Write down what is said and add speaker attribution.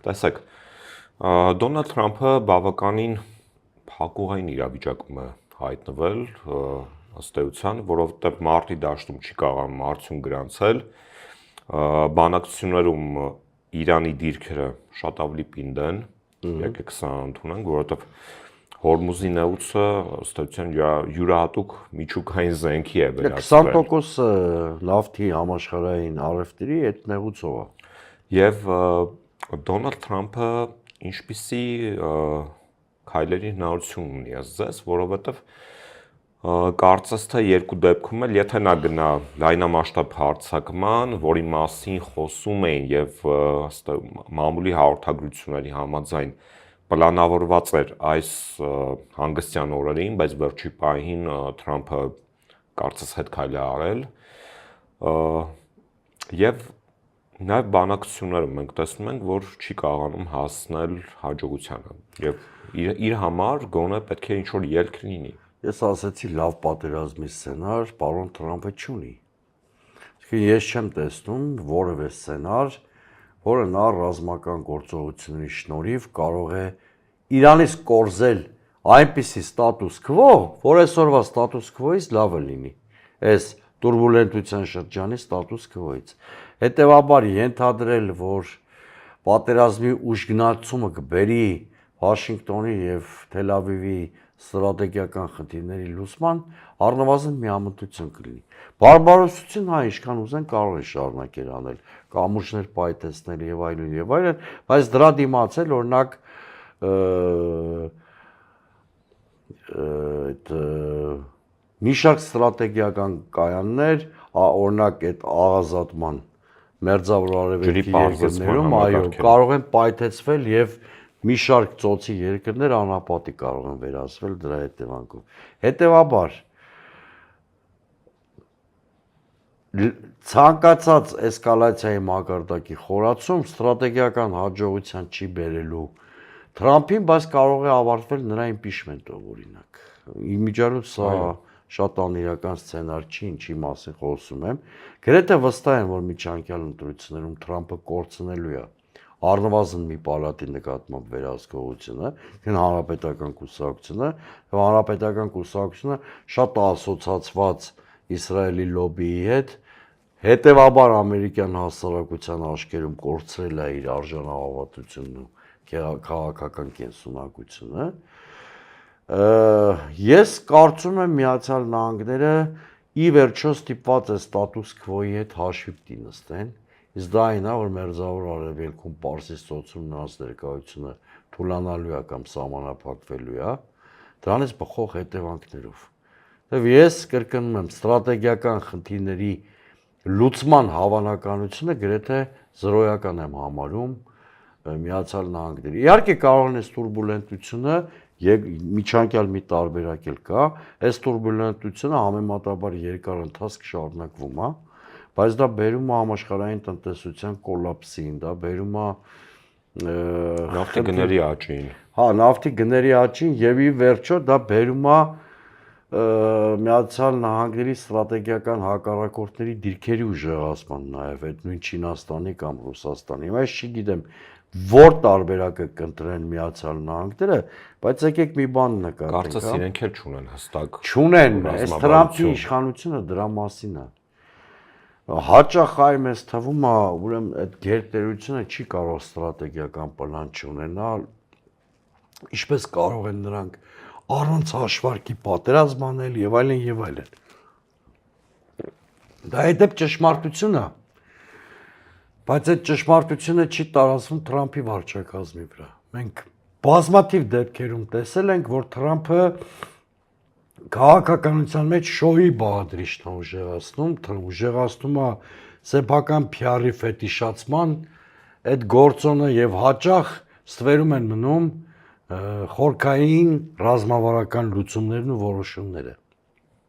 Speaker 1: Տեսեք, Դոնալդ Թրամփը բավականին փակուղային իրավիճակում է հայտնվել ըստ էության, որովհետև մարտի դաշտում չի կարողանում արդյունք գրանցել, բանակցություններում Իրանի դիրքերը շատ ավելի պինդ են, եկեք սա ընդունենք, որովհետև Հորմուզի նեղուցը ըստ էության յուրահատուկ միջուկային զենքի է վերածվել։
Speaker 2: 20% նավթի համաշխարհային առևտրի այդ նեղուցով է։
Speaker 1: Եվ Դոնալդ Թրամփը ինչպիսի քայլերի հնարավորություն ունի ասես, որովհետև կարծես թե երկու դեպքում էլ եթե նա գնա լայնամասշտաբ հարձակման, որի մասին խոսում էին եւ մամուլի հաղորդագրությունների համաձայն պլանավորված էր այս հանգստյան օրերին, բայց վերջի պահին Թրամփը կարծես հետ քայլ է արել եւ նաեւ բանակցություններում մենք տեսնում ենք, որ չի կարողանում հասնել հաջողությանը եւ իր համար գոնե պետք է ինչ-որ ելք լինի։
Speaker 2: Ես ասացի լավ պատերազմի սցենար պարոն Թրամփը չունի։ Իսկ ես չեմ տեսնում որևէ սցենար, որը նա ռազմական գործողությունների շնորհիվ կարող է Իրանից կորզել այնպիսի ստատուս քվո, որ այսօրվա ստատուս քվոից լավը լինի։ Այս տուրբուլենտության շրջանի ստատուս քվոից։ Հետևաբար ենթադրել, որ պատերազմի ուժգնացումը կբերի Վաշինգտոնի եւ Թել Ավիվի ստրատեգիական խնդիրների լուծման, առնվազն միամտություն կլինի։ Բարբարոսություն հա ինչքան ուզեն կարող է շարունակել անել, կամուրջներ պայթեցնել եւ այլն, բայց դրա դիմացել օրինակ մի շարք ստրատեգիական կայաններ, օրինակ այդ աղազատման մերձավոր արևելքի երկրներում, այո, կարող են պայթեցվել եւ մի շարք ծոցի երկրներ անապատի կարող են վերածվել դրա հետևանքով։ Հետևաբար ցանկացած էսկալացիայի մակարդակի խորացում ստրատեգիական հաջողության չի բերելու Թրամփին, բայց կարող է ավարտվել նրա իմպիչմենտով օրինակ։ Իմիջիայլոց սա շատ անիրական սցենար չի, ինչի մասին խոսում եմ։ Գրեթե վստահ եմ, որ միջանկյալ ընտրություններում Թրամփը կորցնելու է առնվազն մի պալատի նկատմամբ վերահսկողությունը, հանրապետական կուսակցությունը, եւ հանրապետական կուսակցությունը շատ ասոցացված Իսրայելի լոբիի հետ, հետեւաբար ամերիկյան հասարակության աշկերում կորցրել է իր արժանահավատությունն ու քաղաքական կենսունակությունը։ Ես կարծում եմ Միացյալ Նահանգները ի վերջո ստիպված է ստատուս քվոյի հետ հաշվի պիտի նստեն, իսկ դա այն է, որ մերձավոր արևելքում Պարսից ծոցում նրանց ներկայությունը թուլանալու է կամ սահմանափակվելու է, դրանից բխող հետևանքներով։ Եվ ես կրկնում եմ, ստրատեգիական խնդիրների լուծման հավանականությունը գրեթե զրոյական եմ համարում Միացյալ Նահանգների։ Իհարկե կարող են այս տուրբուլենտությունը միջանկյալ մի տարբերակ էլ կա, այս տուրբուլենտությունը համեմատաբար երկար ընթացք շարունակվում է, բայց դա բերում է համաշխարհային տնտեսության կոլապսին, դա բերում է
Speaker 1: նավթի գների աճին։
Speaker 2: Հա, նավթի գների աճին եւ ի վերջո դա բերում է Միացյալ Նահանգների ստրատեգիական հակառակորդների դիրքերի ուժեղացման նաեւ այդ նույն Չինաստանի կամ Ռուսաստանի։ Ես չգիտեմ որ տարբերակը կընտրեն Միացյալ Նահանգները, բայց եկեք մի բան նկատենք։
Speaker 1: Կարծես իրենք էլ չունեն հստակ։
Speaker 2: Չունեն, այս Թրամփի իշխանությունը դրա մասին է։ Հաճախ այ մեզ թվում է, ուրեմն այդ գերտերությունը չի կարող ստրատեգիական պլան չունենալ, ինչպես կարող են նրանք առանց հաշվարկի պատերազմ անել եւ այլն եւ այլն։ Դա հետեւ ճշմարտություն է, բայց այդ ճշմարտությունը չի տարածվում Թրամփի վարչակազմի վրա։ Մենք բազմաթիվ դեպքերում տեսել ենք, որ Թրամփը քաղաքականության մեջ շոուի բաղադրիչն է ուժեղացնում է սեփական PR-ի ֆետիշացման այդ գործոնը եւ հաճախ ստվերում են մնում խորքային ռազմավարական լուծումներն ու որոշումները։